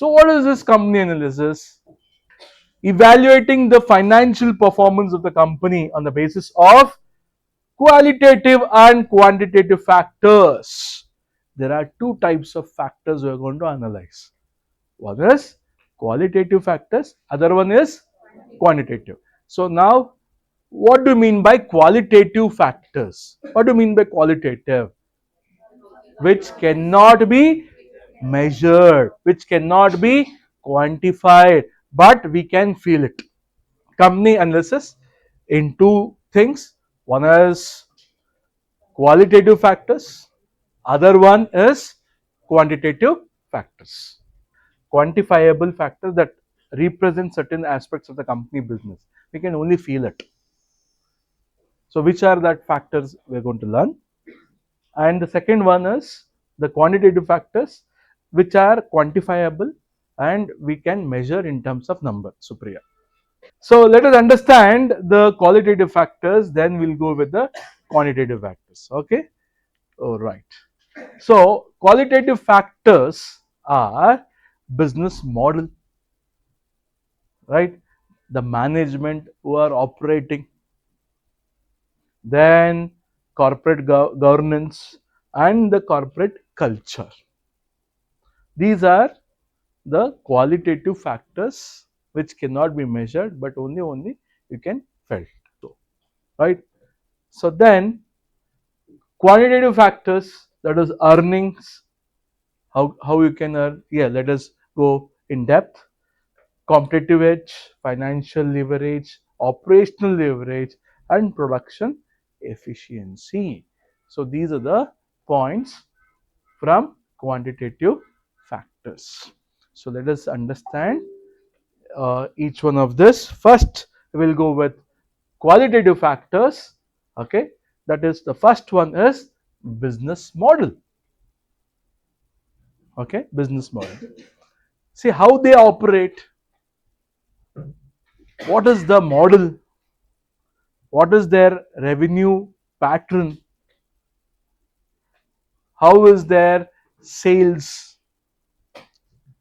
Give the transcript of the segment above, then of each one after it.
So what is this company analysis? Evaluating the financial performance of the company on the basis of qualitative and quantitative factors. There are two types of factors we are going to analyze. One is qualitative factors, other one is quantitative. So now, what do you mean by qualitative factors? What do you mean by qualitative? Which cannot be measured, which cannot be quantified, but we can feel it. Company analysis in two things. One is qualitative factors, other one is quantitative factors. Quantifiable factors that represent certain aspects of the company business. We can only feel it. So which are that factors we're going to learn? And the second one is the quantitative factors which are quantifiable and we can measure in terms of number. Supriya. So let us understand the qualitative factors, then we'll go with the quantitative factors. Okay. All right. So qualitative factors are business model, right? The management who are operating, then corporate governance and the corporate culture. These are the qualitative factors which cannot be measured but only you can felt. So, right? So then quantitative factors, that is earnings, how you can earn. Yeah, let us go in depth. Competitive edge, financial leverage, operational leverage, and production efficiency. So these are the points from quantitative factors. So let us understand each one of this. First, we will go with qualitative factors. Okay, that is the first one is business model. Okay, business model. See how they operate. What is the model? What is their revenue pattern? How is their sales?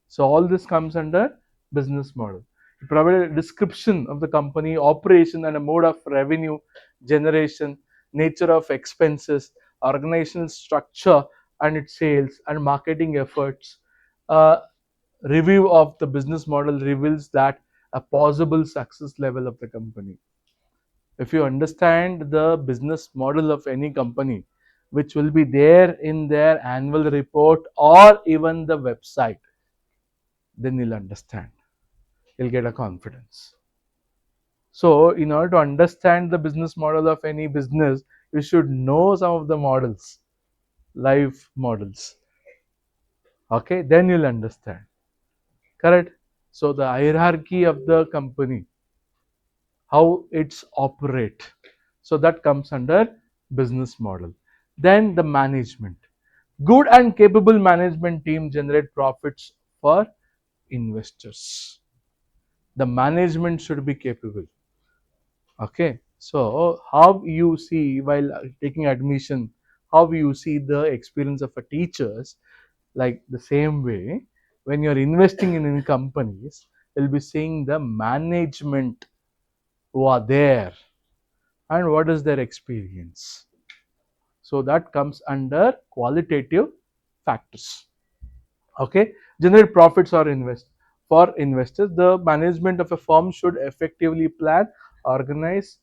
So all this comes under business model. You provide a description of the company operation and a mode of revenue generation, nature of expenses, organizational structure and its sales and marketing efforts. Review of the business model reveals that a possible success level of the company. If you understand the business model of any company, which will be there in their annual report or even the website, then you'll understand. You'll get a confidence. So, in order to understand the business model of any business, you should know some of the models, live models. Okay, then you'll understand. Correct? So, the hierarchy of the company, how it's operate. So that comes under business model. Then the management. Good and capable management team generate profits for investors. The management should be capable. Okay. So how you see while taking admission, how you see the experience of a teachers, like the same way when you're investing in companies, you'll be seeing the management who are there and what is their experience. So that comes under qualitative factors. Okay, generate profits or invest. For investors, the management of a firm should effectively plan, organize,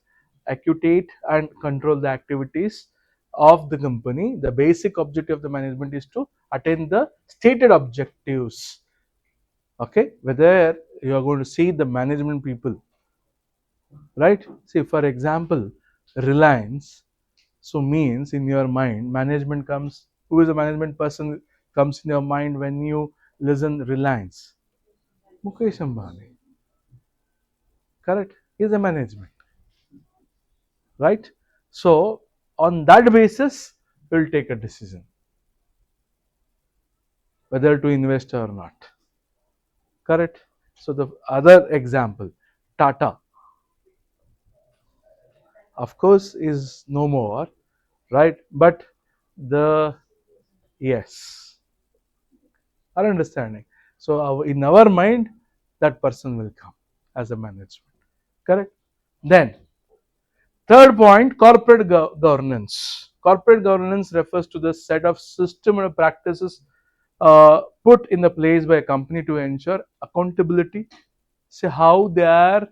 execute and control the activities of the company. The basic objective of the management is to attain the stated objectives. Okay, whether you are going to see the management people, right? See, for example, Reliance. So means in your mind, management comes. Who is a management person comes in your mind when you listen Reliance? Mukesh Ambani. Correct. He is a management, right? So on that basis, we'll take a decision whether to invest or not. Correct. So the other example, Tata, of course, is no more, right? But the yes, our understanding. So in our mind, that person will come as a management. Correct? Then third point, corporate governance. Corporate governance refers to the set of system and practices put in the place by a company to ensure accountability. See how they are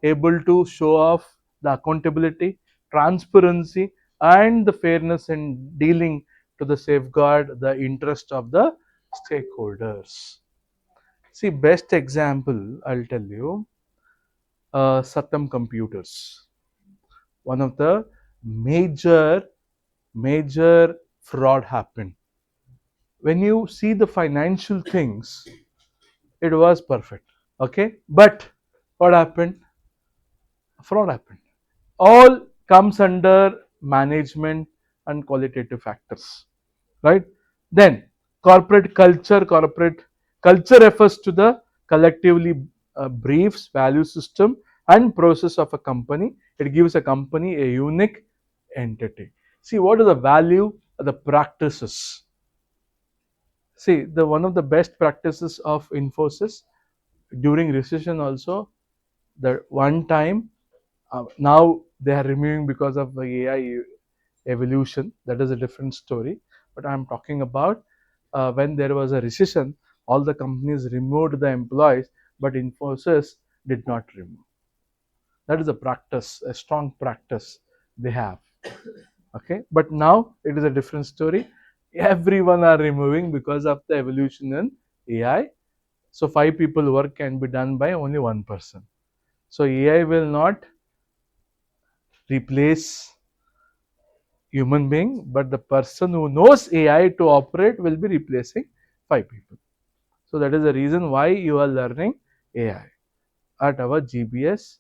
able to show off the accountability, transparency, and the fairness in dealing to the safeguard the interest of the stakeholders. See, best example I'll tell you, Satyam Computers, one of the major fraud happened. When you see the financial things, it was perfect. Okay, but what happened? Fraud happened. All comes under management and qualitative factors, right? Then corporate culture refers to the collectively briefs value system and process of a company. It gives a company a unique entity. See what is the value of the practices. See the one of the best practices of Infosys during recession also, the one time, now they are removing because of the AI evolution. That is a different story. But I'm talking about when there was a recession, all the companies removed the employees, but Infosys did not remove. That is a practice, a strong practice they have. Okay, but now it is a different story. Everyone are removing because of the evolution in AI. So 5 people work can be done by only one person. So AI will not replace human being, but the person who knows AI to operate will be replacing 5 people. So that is the reason why you are learning AI at our GBS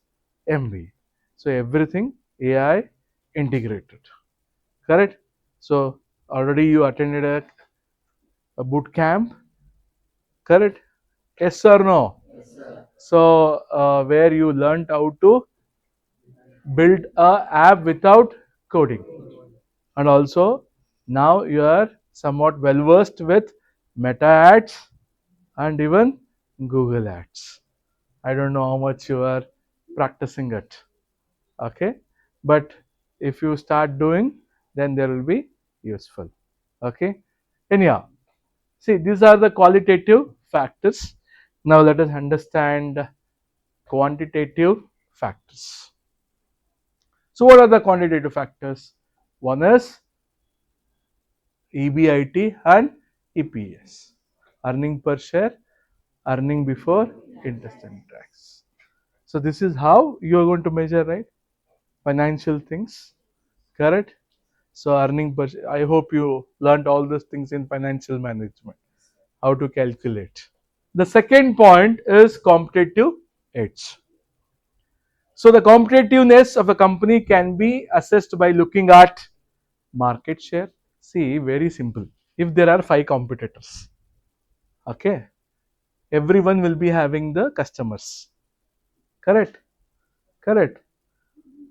MB. So everything AI integrated. Correct? So already you attended a boot camp. Correct? Yes or no? So where you learned how to build a app without coding, and also now you are somewhat well versed with Meta ads and even Google ads. I don't know how much you are practicing it. Okay, but if you start doing, then there will be useful. Okay, anyhow, see these are the qualitative factors. Now let us understand quantitative factors. So what are the quantitative factors? One is EBIT and EPS, earning per share, earning before interest and tax. So this is how you are going to measure, right? Financial things, correct? So earning per share. I hope you learned all these things in financial management, how to calculate. The second point is competitive edge. So the competitiveness of a company can be assessed by looking at market share. See, very simple. If there are 5 competitors, okay, everyone will be having the customers. Correct? Correct.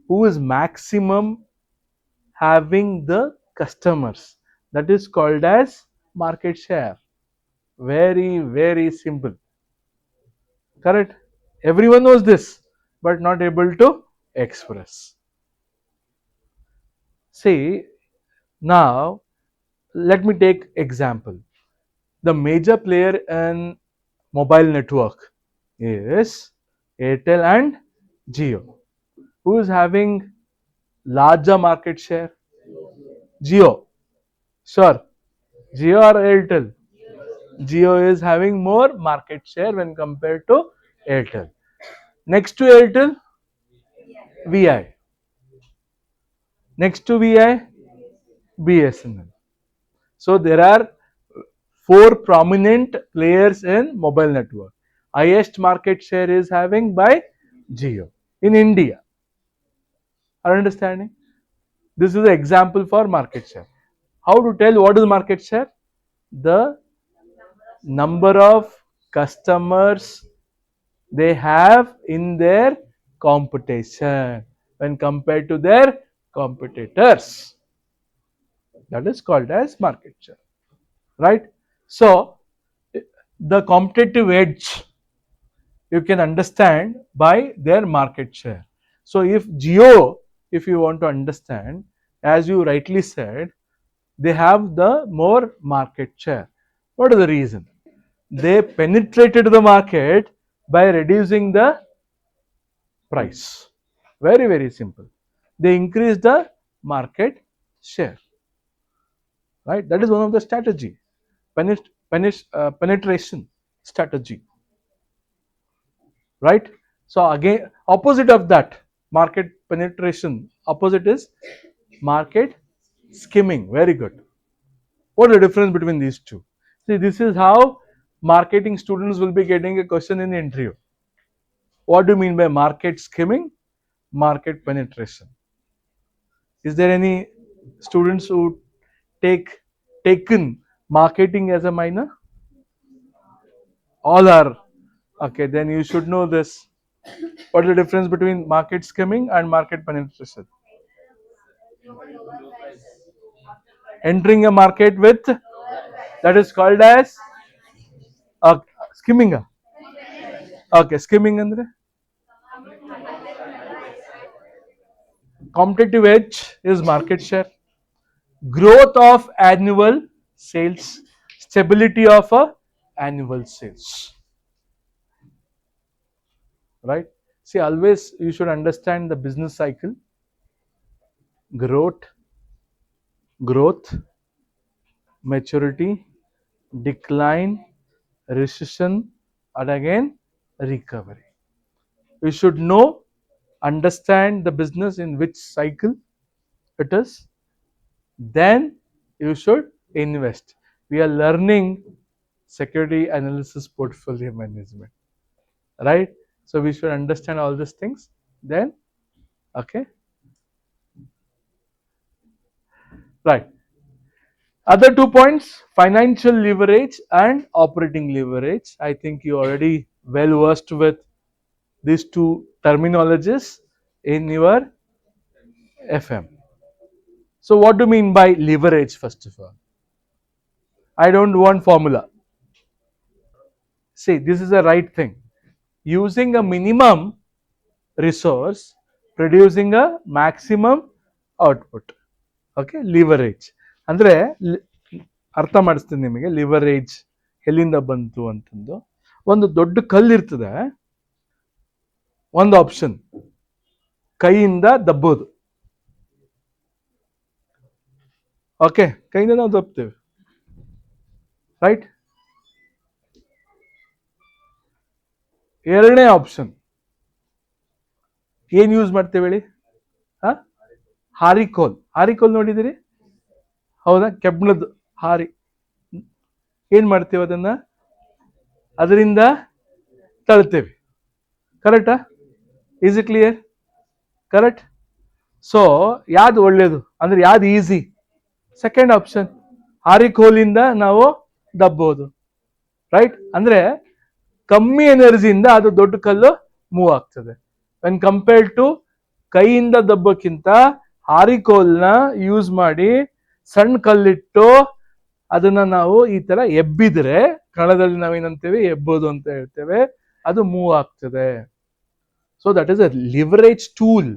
Who is maximum having the customers? That is called as market share. Very simple. Correct? Everyone knows this, but not able to express. See, now let me take example. The major player in mobile network is Airtel and Jio. Who is having larger market share? Jio. Sure. Jio or Airtel? Jio is having more market share when compared to Airtel. Next to Airtel, VI. Next to VI, BSNL. So there are 4 prominent players in mobile network. Highest market share is having by Jio in India. Are you understanding? This is an example for market share. How to tell what is market share? The number of customers they have in their competition when compared to their competitors. That is called as market share, right? So The competitive edge you can understand by their market share. So if Geo, if you want to understand, as you rightly said, they have the more market share. What is the reason? They penetrated the market by reducing the price. Very, very simple. They increase the market share. Right? That is one of the strategy. Penetration strategy. Right? So again, opposite of that, market penetration, opposite is market skimming. Very good. What is the difference between these two? See, this is how marketing students will be getting a question in the interview. What do you mean by market skimming? Market penetration. Is there any students who taken marketing as a minor? All are. Okay, then you should know this. What is the difference between market skimming and market penetration? Entering a market with, that is called as skimming. Okay, skimming andre competitive edge is market share, growth of annual sales, stability of annual sales. Right? See, always you should understand the business cycle. Growth, maturity, decline, recession, and again recovery. You should know, understand the business in which cycle it is, then you should invest. We are learning security analysis portfolio management, right? So we should understand all these things. Then, okay, right. Other 2 points, financial leverage and operating leverage. I think you already well versed with these two terminologies in your FM. So what do you mean by leverage first of all? I don't want formula. See, this is the right thing. Using a minimum resource, producing a maximum output. Okay, leverage. ಅಂದರೆ ಅರ್ಥ ಮಾಡಿಸ್ತೀನಿ ನಿಮಗೆ leverage ಎಲ್ಲಿಂದ ಬಂತು ಅಂತಂದು. ಒಂದು ದೊಡ್ಡ ಕಲ್ಲು ಇರ್ತದೆ, ಒಂದು ಆಪ್ಷನ್ ಕೈಯಿಂದ ದಬ್ಬೋದು. ಓಕೆ, ಕೈಯಿಂದ ನಾವು ದಬ್ತೇವೆ, ರೈಟ್. ಎರಡನೇ ಆಪ್ಷನ್ ಏನ್ ಯೂಸ್ ಮಾಡ್ತೇವೆ ಹೇಳಿ? ಹಾರಿಕೋಲ್ ನೋಡಿದಿರಿ? ಹೌದಾ? ಕೆಬ್ಬಣದ ಹಾರಿ. ಏನ್ ಮಾಡ್ತೇವೆ ಅದನ್ನ? ಅದರಿಂದ ತಳ್ತೇವೆ. ಕರೆಕ್ಟಾ? Is it clear? Correct. So ಯಾವ್ದು ಒಳ್ಳೇದು ಅಂದ್ರೆ ಯಾವ್ದು ಈಸಿ? ಸೆಕೆಂಡ್ ಆಪ್ಷನ್, ಹಾರಿಕೋಲಿಂದ ನಾವು ದಬ್ಬೋದು, ರೈಟ್. ಅಂದ್ರೆ ಕಮ್ಮಿ ಎನರ್ಜಿಯಿಂದ ಅದು ದೊಡ್ಡ ಕಲ್ಲು ಮೂವ್ ಆಗ್ತದೆ. ವೆನ್ ಕಂಪೇರ್ಡ್ ಟು ಕೈಯಿಂದ ದಬ್ಬಕ್ಕಿಂತ ಹಾರಿಕೋಲ್ನ ಯೂಸ್ ಮಾಡಿ ಸಣ್ಣ ಕಲ್ಲಿಟ್ಟು ಅದನ್ನ ನಾವು ಈ ತರ ಎಬ್ಬಿದ್ರೆ, ಕಣದಲ್ಲಿ ನಾವೇನಂತೇವೆ ಎಬ್ಬೋದು ಅಂತ ಹೇಳ್ತೇವೆ, ಅದು ಮೂವ್ ಆಗ್ತದೆ. So that is a leverage tool.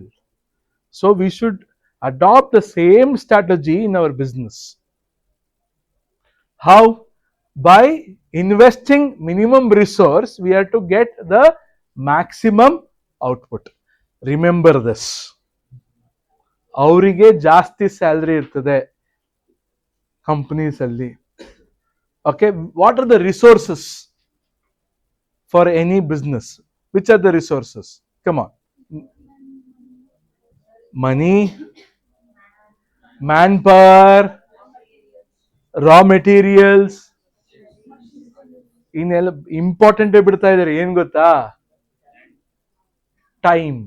So we should adopt the same strategy in our business. How? By investing minimum resource, we have to get the maximum output. Remember this. ಅವರಿಗೆ ಜಾಸ್ತಿ salary ಇರ್ತದೆ companies ಅಲ್ಲಿ. Okay, what are the resources for any business? Which are the resources? Come on. Money, man power, raw materials. ಇನ್ನೆಲ್ಲ important ಬಿಡ್ತಾ ಇದ್ದಾರೆ, ಏನ್ ಗೊತ್ತಾ? Time.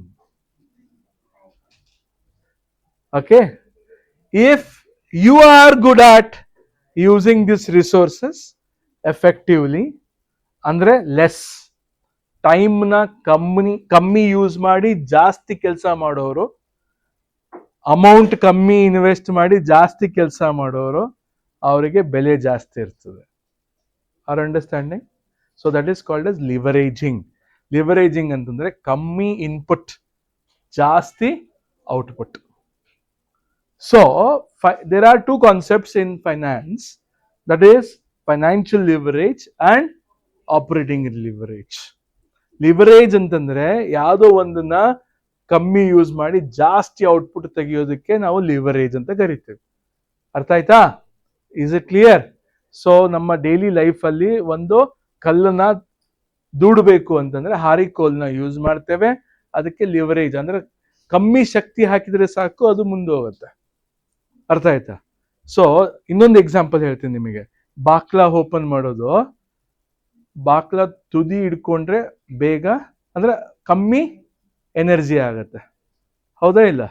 Okay, if you are good at using this resources effectively, ಅಂದ್ರೆ less ಟೈಮ್ನ ಕಮ್ಮಿ use ಮಾಡಿ ಜಾಸ್ತಿ ಕೆಲಸ ಮಾಡೋರು, ಅಮೌಂಟ್ ಕಮ್ಮಿ ಇನ್ವೆಸ್ಟ್ ಮಾಡಿ ಜಾಸ್ತಿ ಕೆಲಸ ಮಾಡೋರು, ಅವರಿಗೆ ಬೆಲೆ ಜಾಸ್ತಿ ಇರ್ತದೆ. Are understanding? So that is called as leveraging. Leveraging ಅಂತಂದ್ರೆ ಕಮ್ಮಿ ಇನ್ಪುಟ್ ಜಾಸ್ತಿ output. So there are two concepts in finance, that is financial leverage and operating leverage. Leverage ಅಂತಂದ್ರೆ ಯಾವುದೋ ಒಂದನ್ನ ಕಮ್ಮಿ ಯೂಸ್ ಮಾಡಿ ಜಾಸ್ತಿ ಔಟ್ಪುಟ್ ತೆಗೆಯೋದಕ್ಕೆ ನಾವು ಲಿವರೇಜ್ ಅಂತ ಕರಿತೀವಿ. ಅರ್ಥ ಆಯ್ತಾ? Is it clear? ಸೊ ನಮ್ಮ ಡೈಲಿ ಲೈಫ್ ಅಲ್ಲಿ ಒಂದು ಕಲ್ಲನ್ನ ದೂಡಬೇಕು ಅಂತಂದ್ರೆ ಹಾರಿಕೋಲ್ನ ಯೂಸ್ ಮಾಡ್ತೇವೆ. ಅದಕ್ಕೆ ಲಿವರೇಜ್ ಅಂದ್ರೆ ಕಮ್ಮಿ ಶಕ್ತಿ ಹಾಕಿದ್ರೆ ಸಾಕು, ಅದು ಮುಂದೆ ಹೋಗುತ್ತೆ. ಅರ್ಥ ಆಯ್ತಾ? ಸೊ ಇನ್ನೊಂದು ಎಕ್ಸಾಂಪಲ್ ಹೇಳ್ತೀನಿ ನಿಮಗೆ. ಬಾಕ್ಲಾ ಓಪನ್ ಮಾಡೋದು, ಬಾಕ್ಲಾ ತುದಿ ಹಿಡ್ಕೊಂಡ್ರೆ ಬೇಗ ಅಂದ್ರೆ ಕಮ್ಮಿ ಎನರ್ಜಿ ಆಗತ್ತೆ, ಹೌದಾ ಇಲ್ಲ?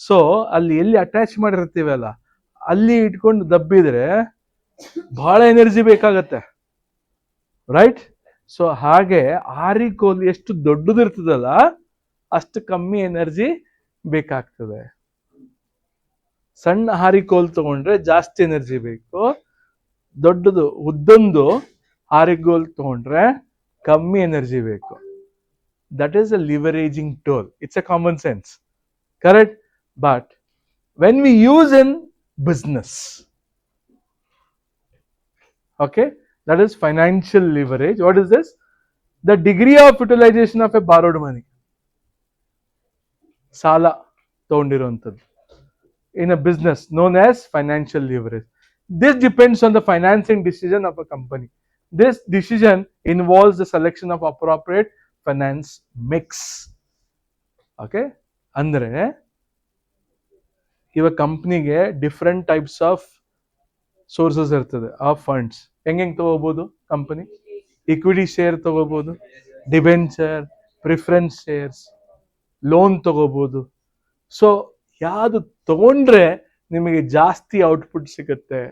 ಸೊ ಅಲ್ಲಿ ಎಲ್ಲಿ ಅಟ್ಯಾಚ್ ಮಾಡಿರ್ತೀವಲ್ಲ ಅಲ್ಲಿ ಇಟ್ಕೊಂಡು ದಬ್ಬಿದ್ರೆ ಬಹಳ ಎನರ್ಜಿ ಬೇಕಾಗತ್ತೆ, ರೈಟ್? ಸೊ ಹಾಗೆ ಆರಿಕೋಲ್ ಎಷ್ಟು ದೊಡ್ಡದಿರ್ತದಲ್ಲ ಅಷ್ಟು ಕಮ್ಮಿ ಎನರ್ಜಿ ಬೇಕಾಗ್ತದೆ. ಸಣ್ಣ ಹಾರಿಕೋಲ್ ತಗೊಂಡ್ರೆ ಜಾಸ್ತಿ ಎನರ್ಜಿ ಬೇಕು, ದೊಡ್ಡದು ಉದ್ದೊಂದು ಹಾರಿಕೋಲ್ ತಗೊಂಡ್ರೆ ಕಮ್ಮಿ ಎನರ್ಜಿ ಬೇಕು. That is a leveraging tool. It's a common sense, correct? But when we use in business, okay, that is financial leverage. What is this? The degree of utilization of a borrowed money. ಸಾಲ ತಗೊಂಡಿರುವಂಥದ್ದು in a business known as financial leverage. This depends on the financing decision of a company. This decision involves the selection of appropriate finance mix. Okay, ಅಂದ್ರೆ ಇವಾಗ ಕಂಪ್ನಿಗೆ different types of sources ಇರ್ತದೆ of funds. ಹೆಂಗೆ ತಗೋಬಹುದು company? Equity share ತಗೋಬಹುದು, debenture, preference shares, loan ತಗೋಬಹುದು. So ಯಾವುದು ತಗೊಂಡ್ರೆ ನಿಮಗೆ ಜಾಸ್ತಿ ಔಟ್ಪುಟ್ ಸಿಗುತ್ತೆ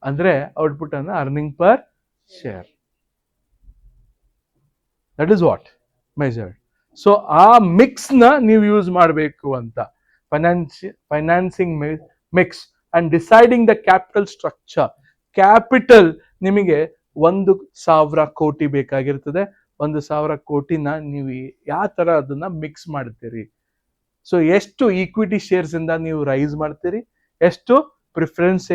ಅಂದ್ರೆ ಔಟ್ಪುಟ್ ಅನ್ನ earning per share, that is what measured. So ಆ ಮಿಕ್ಸ್ ನ ನೀವು ಯೂಸ್ ಮಾಡಬೇಕು ಅಂತ. Financing mix and deciding the capital structure. Capital ನಿಮಗೆ 1,000 ಕೋಟಿ ಬೇಕಾಗಿರ್ತದೆ. 1,000 ಕೋಟಿನ ನೀವು ಯಾವ ತರ ಅದನ್ನ ಮಿಕ್ಸ್ ಮಾಡ್ತೀರಿ? ಸೊ ಎಷ್ಟು ಈಕ್ವಿಟಿ ಶೇರ್ಸ್ ಇಂದ ನೀವು ರೈಸ್ ಮಾಡ್ತೀರಿ, ಎಷ್ಟು ಪ್ರಿಫರೆನ್ಸ್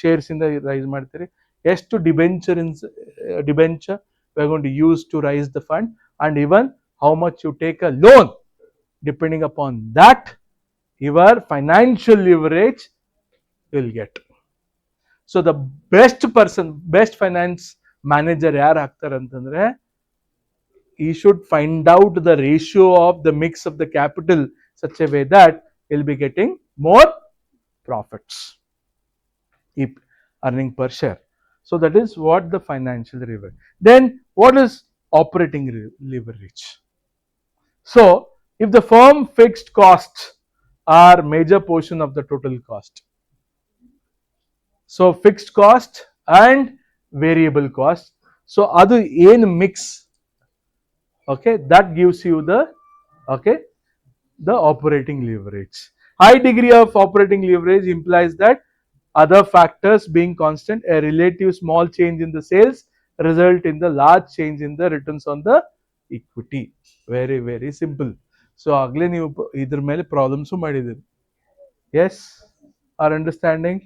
ಶೇರ್ಸ್ ಇಂದ ರೈಸ್ ಮಾಡ್ತೀರಿ, ಎಷ್ಟು debenture we are going to use to raise the fund, and even how much you take a loan. Depending upon that, your financial leverage will get. So the best person, best finance manager ಯಾರು ಆಗ್ತಾರೆ ಅಂತಂದ್ರೆ, he should find out the ratio of the mix of the capital such a way that he'll be getting more profits, earning per share. So that is what the financial leverage. Then what is operating leverage? So if the firm fixed costs are major portion of the total cost, so fixed cost and variable cost, so adu ಏನು mix, okay, that gives you the, okay, the operating leverage. High degree of operating leverage implies that other factors being constant, a relative small change in the sales result in the large change in the returns on the equity. Very very simple. So agले ನೀವು ಇದ್ರ ಮೇಲೆ problems ಮಾಡಿದಿರಿ. Yes, are understanding?